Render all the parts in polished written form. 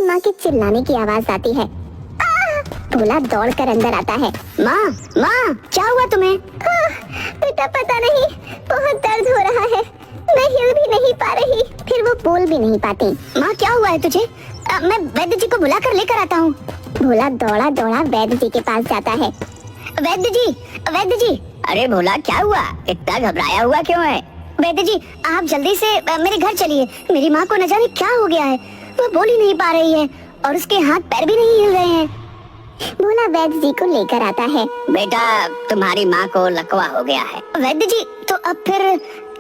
माँ के चिल्लाने की आवाज आती है। भोला दौड़कर अंदर आता है। माँ माँ क्या हुआ तुम्हें? बेटा पता नहीं, बहुत दर्द हो रहा है, मैं हिल भी नहीं पा रही। फिर वो बोल भी नहीं पाती। माँ क्या हुआ है तुझे? मैं वैद्य जी को बुलाकर लेकर आता हूँ। भोला दौड़ा दौड़ा वैद्य जी के पास जाता है। वैद्य जी, वैद्य जी। अरे भोला क्या हुआ, इतना घबराया हुआ क्यों है? वैद्य जी आप जल्दी से मेरे घर चलिए, मेरी माँ को न जाने क्या हो गया है, वो बोल ही नहीं पा रही है और उसके हाथ पैर भी नहीं हिल रहे हैं। भोला वैद्य जी को लेकर आता है। बेटा तुम्हारी माँ को लकवा हो गया है। वैद्य जी तो अब फिर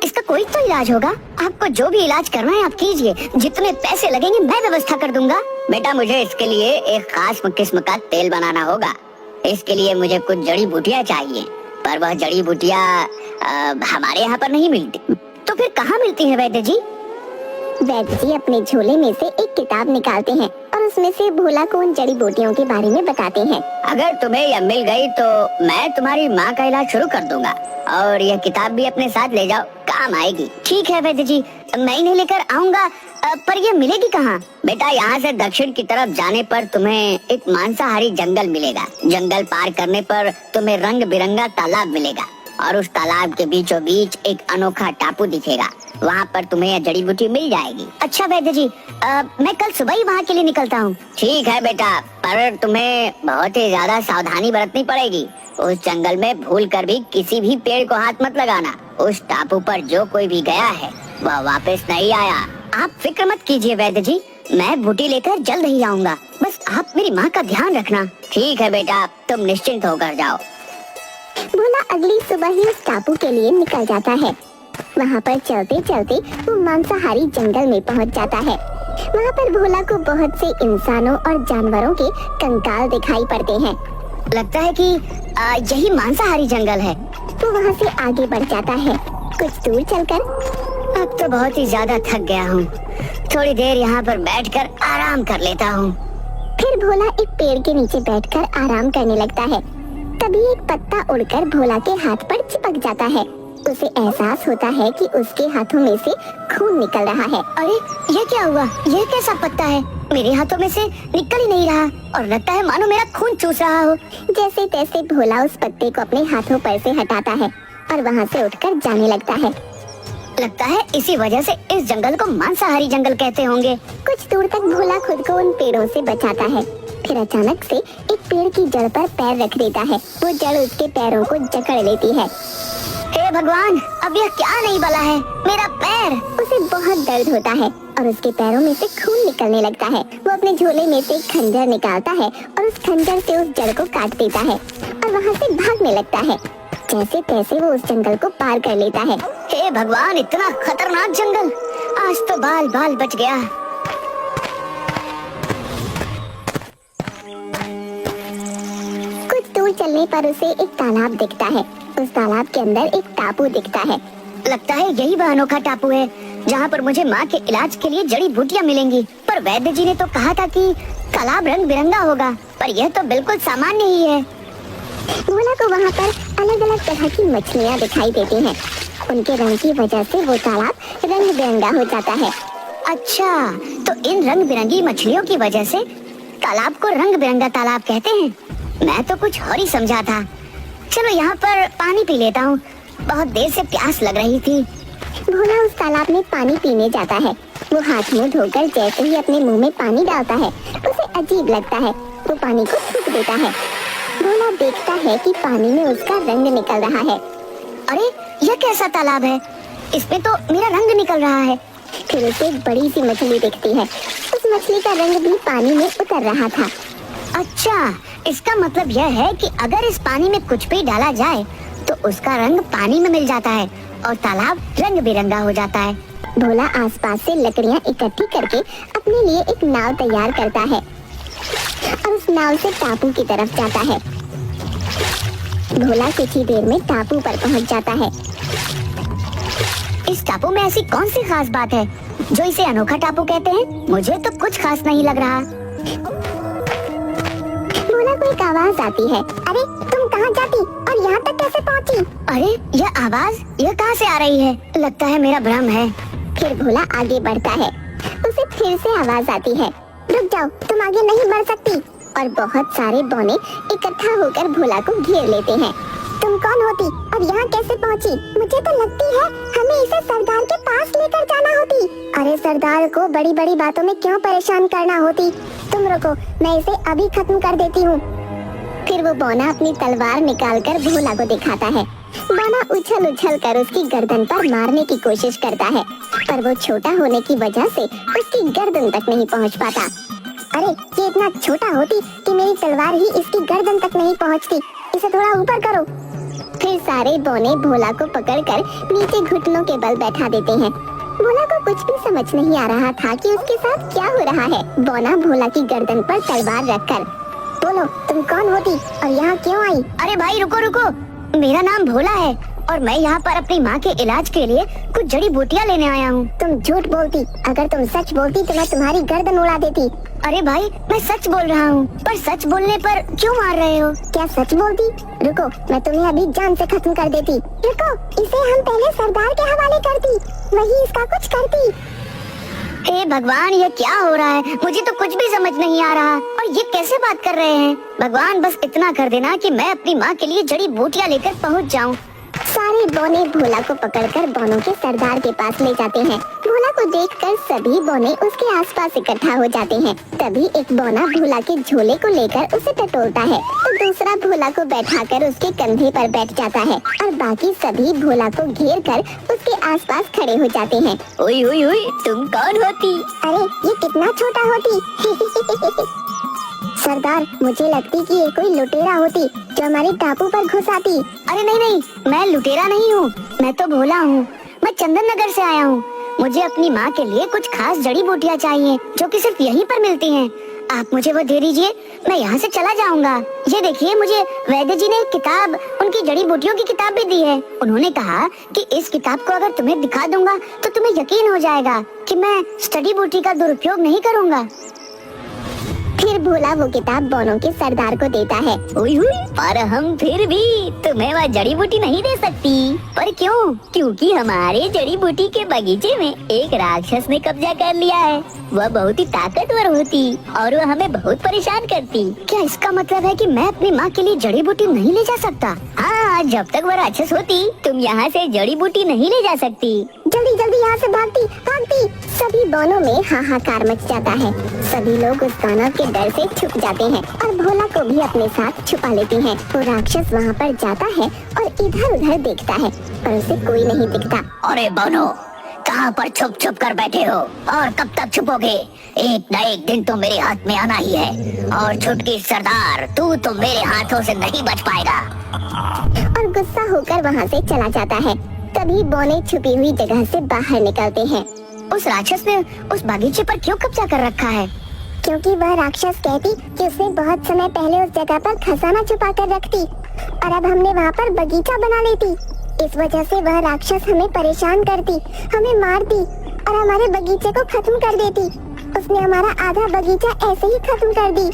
इसका कोई तो इलाज होगा, आपको जो भी इलाज करना है आप कीजिए, जितने पैसे लगेंगे मैं व्यवस्था कर दूंगा। बेटा मुझे इसके लिए एक खास किस्म का तेल बनाना होगा, इसके लिए मुझे कुछ जड़ी बूटियाँ चाहिए, पर वह जड़ी बूटियाँ हमारे यहाँ पर नहीं मिलती। तो फिर कहाँ मिलती है वैद्य जी? वैद्य जी अपने झोले में से एक किताब निकालते हैं और उसमें से भोला को उन जड़ी बूटियों के बारे में बताते हैं। अगर तुम्हें यह मिल गई तो मैं तुम्हारी माँ का इलाज शुरू कर दूंगा, और यह किताब भी अपने साथ ले जाओ, काम आएगी। ठीक है वैद्य जी, मैं इन्हें लेकर आऊंगा, पर यह मिलेगी कहाँ? बेटा यहाँ से दक्षिण की तरफ जाने पर तुम्हें एक मांसाहारी जंगल मिलेगा, जंगल पार करने पर तुम्हें रंग बिरंगा तालाब मिलेगा, और उस तालाब के बीचों बीच एक अनोखा टापू दिखेगा, वहाँ पर तुम्हें यह जड़ी बूटी मिल जाएगी। अच्छा वैद्य जी, मैं कल सुबह ही वहाँ के लिए निकलता हूँ। ठीक है बेटा, पर तुम्हें बहुत ही ज्यादा सावधानी बरतनी पड़ेगी। उस जंगल में भूल कर भी किसी भी पेड़ को हाथ मत लगाना। उस टापू पर जो कोई भी गया है वह वापस नहीं आया। आप फिक्र मत कीजिए वैद्य जी, मैं बूटी लेकर जल्द ही आऊँगा, बस आप मेरी माँ का ध्यान रखना। ठीक है बेटा, तुम निश्चिंत होकर जाओ। भोला अगली सुबह ही उस टापू के लिए निकल जाता है। वहाँ पर चलते चलते वो मांसाहारी जंगल में पहुँच जाता है। वहाँ पर भोला को बहुत से इंसानों और जानवरों के कंकाल दिखाई पड़ते हैं। लगता है कि यही मांसाहारी जंगल है। वो वहाँ से आगे बढ़ जाता है। कुछ दूर चलकर अब तो बहुत ही ज्यादा थक गया हूँ, थोड़ी देर यहाँ पर बैठकर आराम कर लेता हूँ। फिर भोला एक पेड़ के नीचे बैठकर आराम करने लगता है। तभी एक पत्ता उड़कर भोला के हाथ पर चिपक जाता है। उसे एहसास होता है कि उसके हाथों में से खून निकल रहा है। अरे ये क्या हुआ, ये कैसा पत्ता है, मेरे हाथों में से निकल ही नहीं रहा और लगता है मानो मेरा खून चूस रहा हो। जैसे तैसे भोला उस पत्ते को अपने हाथों पर से हटाता है और वहाँ से उठकर जाने लगता है। लगता है इसी वजह से इस जंगल को मांसाहारी जंगल कहते होंगे। कुछ दूर तक भोला खुद को उन पेड़ों से बचाता है। फिर अचानक से एक पेड़ की जड़ पर पैर रख देता है। वो जड़ उसके पैरों को जकड़ लेती है। हे भगवान, अब यह क्या नहीं बला है, मेरा पैर। उसे बहुत दर्द होता है और उसके पैरों में से खून निकलने लगता है। वो अपने झोले में से एक खंजर निकालता है और उस खंजर से उस जड़ को काट देता है और वहाँ से भागने लगता है। जैसे तैसे वो उस जंगल को पार कर लेता है। हे भगवान, इतना खतरनाक जंगल, आज तो बाल बाल बच गया। कुछ दूर चलने पर उसे एक तालाब दिखता है। उस तालाब के अंदर एक टापू दिखता है। लगता है यही वह अनोखा टापू है जहाँ पर मुझे माँ के इलाज के लिए जड़ी बूटियाँ मिलेंगी। पर वैद्य जी ने तो कहा था कि तालाब रंग बिरंगा होगा, पर यह तो बिल्कुल सामान्य ही है। भोला को वहाँ पर अलग अलग तरह की मछलियाँ दिखाई देती हैं। उनके रंग की वजह से वो तालाब रंग बिरंगा हो जाता है। अच्छा, तो इन रंग बिरंगी मछलियों की वजह से तालाब को रंग बिरंगा तालाब कहते हैं। मैं तो कुछ और ही समझा था। चलो यहाँ पर पानी पी लेता हूँ, बहुत देर से प्यास लग रही थी। भोला उस तालाब में पानी पीने जाता है। वो हाथ मुंह धोकर जैसे ही अपने मुंह में पानी डालता है उसे अजीब लगता है। वो पानी को थूक देता है। भोला देखता है कि पानी में उसका रंग निकल रहा है। अरे यह कैसा तालाब है, इसमें तो मेरा रंग निकल रहा है। फिर उसे एक बड़ी सी मछली दिखती है। उस मछली का रंग भी पानी में उतर रहा था। अच्छा, इसका मतलब यह है कि अगर इस पानी में कुछ भी डाला जाए तो उसका रंग पानी में मिल जाता है और तालाब रंग बिरंगा हो जाता है। भोला आसपास से लकड़ियाँ इकट्ठी करके अपने लिए एक नाव तैयार करता है और उस नाव से टापू की तरफ जाता है। भोला कुछ ही देर में टापू पर पहुंच जाता है। इस टापू में ऐसी कौन सी खास बात है जो इसे अनोखा टापू कहते हैं? मुझे तो कुछ खास नहीं लग रहा। भोला को एक आवाज आती है। अरे तुम कहाँ जाती और यहाँ तक कैसे पहुँची? अरे यह आवाज यह कहाँ से आ रही है? लगता है मेरा भ्रम है। फिर भोला आगे बढ़ता है। उसे फिर से आवाज आती है। रुक जाओ, तुम आगे नहीं बढ़ सकती। और बहुत सारे बौने इकट्ठा होकर भोला को घेर लेते हैं। तुम कौन होती और यहाँ कैसे पहुँची? मुझे तो लगती है हमें इसे सरदार के पास लेकर जाना होती। अरे सरदार को बड़ी बड़ी बातों में क्यों परेशान करना होती? तुम रुको, मैं इसे अभी खत्म कर देती हूँ। फिर वो बौना अपनी तलवार निकालकर भोला को दिखाता है। बौना उछल उछल कर उसकी गर्दन पर मारने की कोशिश करता है, पर वो छोटा होने की वजह से उसकी गर्दन तक नहीं पहुँच पाता। अरे ये इतना छोटा होती कि मेरी तलवार ही इसकी गर्दन तक नहीं पहुँचती। इसे थोड़ा ऊपर करो। फिर सारे बौने भोला को पकड़कर नीचे घुटनों के बल बैठा देते हैं। भोला को कुछ भी समझ नहीं आ रहा था कि उसके साथ क्या हो रहा है। बौना भोला की गर्दन पर तलवार रखकर, बोलो तुम कौन होती और यहाँ क्यों आई? अरे भाई रुको रुको, मेरा नाम भोला है और मैं यहाँ पर अपनी माँ के इलाज के लिए कुछ जड़ी बूटियाँ लेने आया हूँ। तुम झूठ बोलती, अगर तुम सच बोलती तो मैं तुम्हारी गर्दन उड़ा देती। अरे भाई मैं सच बोल रहा हूँ, पर सच बोलने पर क्यों मार रहे हो? क्या सच बोलती? रुको, मैं तुम्हें अभी जान से खत्म कर देती। रुको, इसे हम पहले सरदार के हवाले करती, वही इसका कुछ करती। हे भगवान, ये क्या हो रहा है? मुझे तो कुछ भी समझ नहीं आ रहा। और ये कैसे बात कर रहे हैं? भगवान बस इतना कर देना कि मैं अपनी माँ के लिए जड़ी बूटियाँ लेकर पहुँच जाऊँ। सारे बौने भोला को पकड़कर बौनों के सरदार के पास ले जाते हैं। भोला को देखकर सभी बौने उसके आसपास इकट्ठा हो जाते हैं। तभी एक बौना भोला के झोले को लेकर उसे टटोलता है, तो दूसरा भोला को बैठाकर उसके कंधे पर बैठ जाता है और बाकी सभी भोला को घेर कर उसके आसपास खड़े हो जाते हैं। ओए ओए ओए, तुम कौन होती? अरे ये कितना छोटा होती। सरदार, मुझे लगती कि ये कोई लुटेरा होती जो हमारे टापू पर घुस आती। अरे नहीं नहीं, मैं लुटेरा नहीं हूँ, मैं तो भोला हूँ। मैं चंदन नगर से आया हूँ। मुझे अपनी माँ के लिए कुछ खास जड़ी बूटियाँ चाहिए जो कि सिर्फ यहीं पर मिलती हैं। आप मुझे वो दे दीजिए, मैं यहाँ से चला जाऊँगा। ये देखिए, मुझे वैद्य जी ने एक किताब, उनकी जड़ी बूटियों की किताब भी दी है। उन्होंने कहा कि इस किताब को अगर तुम्हें दिखा दूंगा तो तुम्हें यकीन हो जाएगा कि मैं जड़ी बूटी का दुरुपयोग नहीं करूँगा। फिर भोला वो किताब बौनों के सरदार को देता है। पर हम फिर भी तुम्हें वह जड़ी बूटी नहीं दे सकती। पर क्यों? क्योंकि हमारे जड़ी बूटी के बगीचे में एक राक्षस ने कब्जा कर लिया है। वह बहुत ही ताकतवर होती और वह हमें बहुत परेशान करती। क्या इसका मतलब है कि मैं अपनी माँ के लिए जड़ी बूटी नहीं ले जा सकता? हाँ, जब तक वह राक्षस होती तुम यहाँ से जड़ी बूटी नहीं ले जा सकती। जल्दी जल्दी यहाँ से भागती भागती। सभी बौनों में हाहाकार मच जाता है। सभी लोग उस दानव के डर से छुप जाते हैं और भोला को भी अपने साथ छुपा लेते हैं। वो राक्षस वहाँ पर जाता है और इधर उधर देखता है, पर उसे कोई नहीं दिखता। अरे बनो, कहाँ पर छुप छुप कर बैठे हो और कब तक छुपोगे? एक न एक दिन तो मेरे हाथ में आना ही है। और छुटकी सरदार, तू तो मेरे हाथों से नहीं बच पाएगा। और गुस्सा होकर वहाँ से चला जाता है। तभी बौने छुपी हुई जगह से बाहर निकलते हैं। उस राक्षस ने उस बागीचे पर क्यों कब्जा कर रखा है? क्योंकि वह राक्षस कहती कि उसने बहुत समय पहले उस जगह पर खजाना छुपा कर रखती और अब हमने वहाँ पर बगीचा बना लेती। इस वजह से वह राक्षस हमें परेशान करती, हमें मारती और हमारे बगीचे को खत्म कर देती। उसने हमारा आधा बगीचा ऐसे ही खत्म कर दी।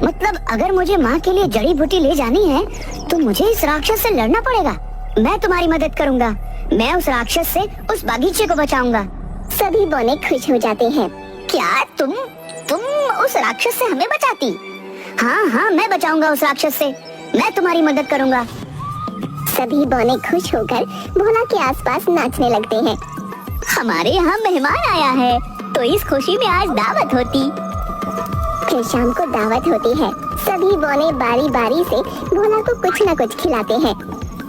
मतलब अगर मुझे माँ के लिए जड़ी बूटी ले जानी है तो मुझे इस राक्षस से लड़ना पड़ेगा। मैं तुम्हारी मदद करूँगा। मैं उस राक्षस से उस बागीचे को बचाऊंगा। सभी बौने खुश हो जाते हैं। क्या तुम उस राक्षस से हमें बचाती? हाँ हाँ, मैं बचाऊंगा उस राक्षस से। मैं तुम्हारी मदद करूंगा। सभी बौने खुश होकर भोला के आसपास नाचने लगते हैं। हमारे यहाँ मेहमान आया है तो इस खुशी में आज दावत होती। फिर शाम को दावत होती है। सभी बौने बारी बारी से भोला को कुछ न कुछ खिलाते हैं।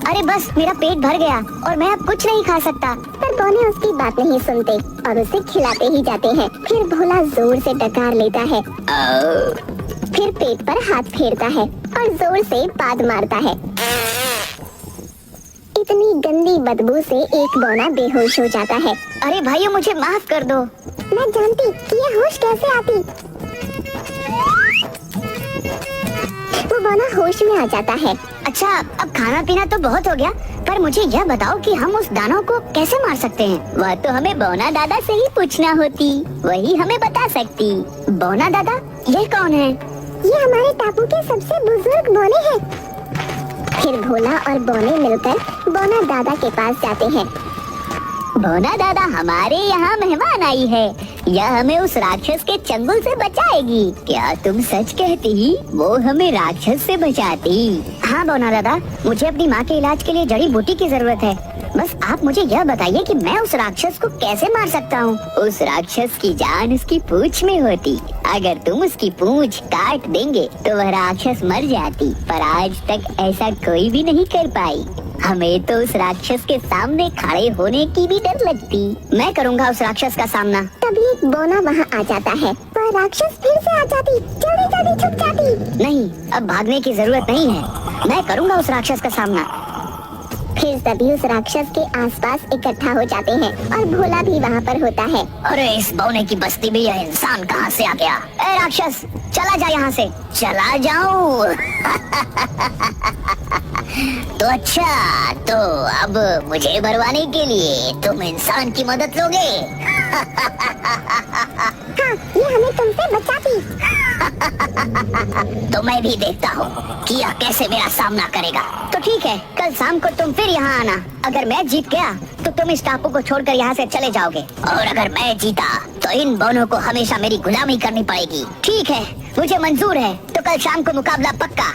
अरे बस, मेरा पेट भर गया और मैं अब कुछ नहीं खा सकता। पर बौने उसकी बात नहीं सुनते और उसे खिलाते ही जाते हैं। फिर भोला जोर से डकार लेता है, फिर पेट पर हाथ फेरता है और जोर से पाद मारता है। इतनी गंदी बदबू से एक बौना बेहोश हो जाता है। अरे भाइयों, मुझे माफ कर दो। मैं जानती कि ये होश कैसे आती। वो बौना होश में आ जाता है। अच्छा, अब खाना पीना तो बहुत हो गया, पर मुझे यह बताओ कि हम उस दानव को कैसे मार सकते हैं? वह तो हमें बौना दादा से ही पूछना होती, वही हमें बता सकती। बौना दादा, ये कौन है? ये हमारे टापू के सबसे बुजुर्ग बौने हैं। फिर भोला और बौने मिलकर बौना दादा के पास जाते हैं। बोना दादा, हमारे यहाँ मेहमान आई है। यह हमें उस राक्षस के चंगुल से बचाएगी। क्या तुम सच कहती? वो हमें राक्षस से बचाती? हाँ बोना दादा, मुझे अपनी माँ के इलाज के लिए जड़ी बूटी की जरूरत है। बस आप मुझे यह बताइए कि मैं उस राक्षस को कैसे मार सकता हूँ। उस राक्षस की जान उसकी पूंछ में होती। अगर तुम उसकी पूंछ काट देंगे तो वह राक्षस मर जाती, पर आज तक ऐसा कोई भी नहीं कर पाई। हमें तो उस राक्षस के सामने खड़े होने की भी डर लगती। मैं करूँगा उस राक्षस का सामना। तभी एक बोना वहाँ आ जाता है। वह राक्षस फिर से आ जाती, जल्दी जल्दी छुप जाती। नहीं, अब भागने की जरूरत नहीं है, मैं करूँगा उस राक्षस का सामना। फिर सभी उस राक्षस के आसपास इकट्ठा हो जाते हैं और भोला भी वहाँ पर होता है। अरे इस बौने की बस्ती में यह इंसान कहाँ से आ गया? ए राक्षस, चला जा यहाँ से। चला जाऊं? तो अच्छा, तो अब मुझे मरवाने के लिए तुम इंसान की मदद लोगे? हाँ, ये हमें तुमसे बचाती। तो मैं भी देखता हूँ कि यह कैसे मेरा सामना करेगा। तो ठीक है, कल शाम को तुम फिर यहाँ आना। अगर मैं जीत गया तो तुम इस टापू को छोड़कर यहाँ से चले जाओगे, और अगर मैं जीता तो इन दोनों को हमेशा मेरी गुलामी करनी पड़ेगी। ठीक है, मुझे मंजूर है। तो कल शाम को मुकाबला पक्का।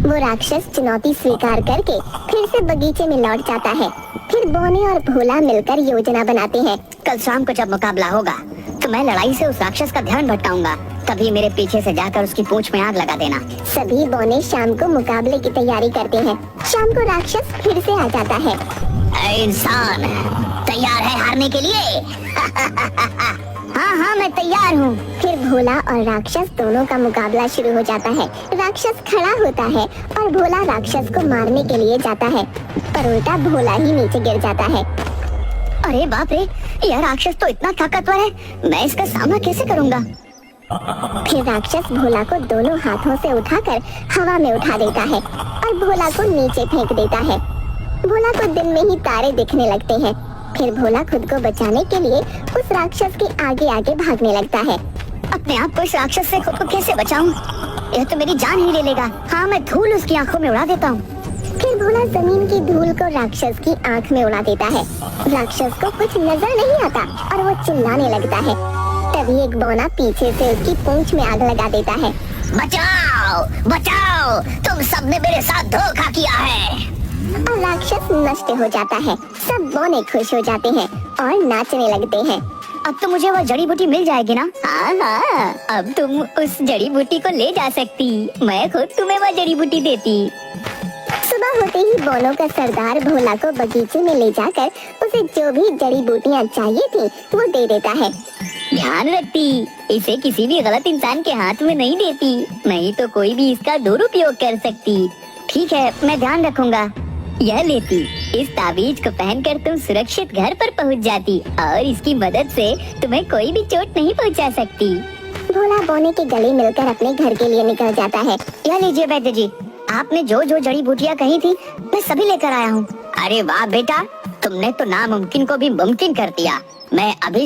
वो राक्षस चुनौती स्वीकार करके फिर से बगीचे में लौट जाता है। फिर बोने और भोला मिलकर योजना बनाते हैं। कल शाम को जब मुकाबला होगा तो मैं लड़ाई से उस राक्षस का ध्यान भटकाऊंगा। तभी मेरे पीछे से जाकर उसकी पूंछ में आग लगा देना। सभी बोने शाम को मुकाबले की तैयारी करते हैं। शाम को राक्षस फिर से आ जाता है। इंसान तैयार है हारने के लिए? हाँ हाँ, मैं तैयार हूँ। फिर भोला और राक्षस दोनों का मुकाबला शुरू हो जाता है। राक्षस खड़ा होता है और भोला राक्षस को मारने के लिए जाता है, पर उल्टा भोला ही नीचे गिर जाता है। अरे बाप रे, यह राक्षस तो इतना ताकतवर है, मैं इसका सामना कैसे करूँगा? फिर राक्षस भोला को दोनों हाथों से उठाकर हवा में उठा देता है और भोला को नीचे फेंक देता है। भोला को दिन में ही तारे दिखने लगते हैं। फिर भोला खुद को बचाने के लिए उस राक्षस के आगे आगे भागने लगता है। अपने आप को इस राक्षस से खुद को कैसे बचाऊं? यह तो मेरी जान ही ले लेगा। हाँ, मैं धूल उसकी आंखों में उड़ा देता हूँ। फिर भोला जमीन की धूल को राक्षस की आंख में उड़ा देता है। राक्षस को कुछ नजर नहीं आता और वो चिल्लाने लगता है। तभी एक बोना पीछे से उसकी पूंछ में आग लगा देता है। बचाओ बचाओ, तुम सबने मेरे साथ धोखा किया है। और राक्षस नष्ट हो जाता है। सब बोने खुश हो जाते हैं और नाचने लगते हैं। अब तो मुझे वह जड़ी बूटी मिल जाएगी ना? हाँ हाँ, अब तुम उस जड़ी बूटी को ले जा सकती। मैं खुद तुम्हें वह जड़ी बूटी देती। सुबह होते ही बोनों का सरदार भोला को बगीचे में ले जाकर उसे जो भी जड़ी बूटियाँ चाहिए थी वो दे देता है। ध्यान रखती, इसे किसी भी गलत इंसान के हाथ में नहीं देती, नहीं तो कोई भी इसका दुरुपयोग कर सकती। ठीक है, मैं ध्यान रखूंगा। यह लेती, इस ताबीज को पहनकर तुम सुरक्षित घर पर पहुंच जाती और इसकी मदद से तुम्हें कोई भी चोट नहीं पहुंचा सकती। भोला बोने के गले मिलकर अपने घर के लिए निकल जाता है। यह लीजिए वैद्य जी, आपने जो जो जड़ी बूटियाँ कही थी मैं सभी लेकर आया हूँ। अरे वाह बेटा, तुमने तो नामुमकिन को भी मुमकिन कर दिया। मैं अभी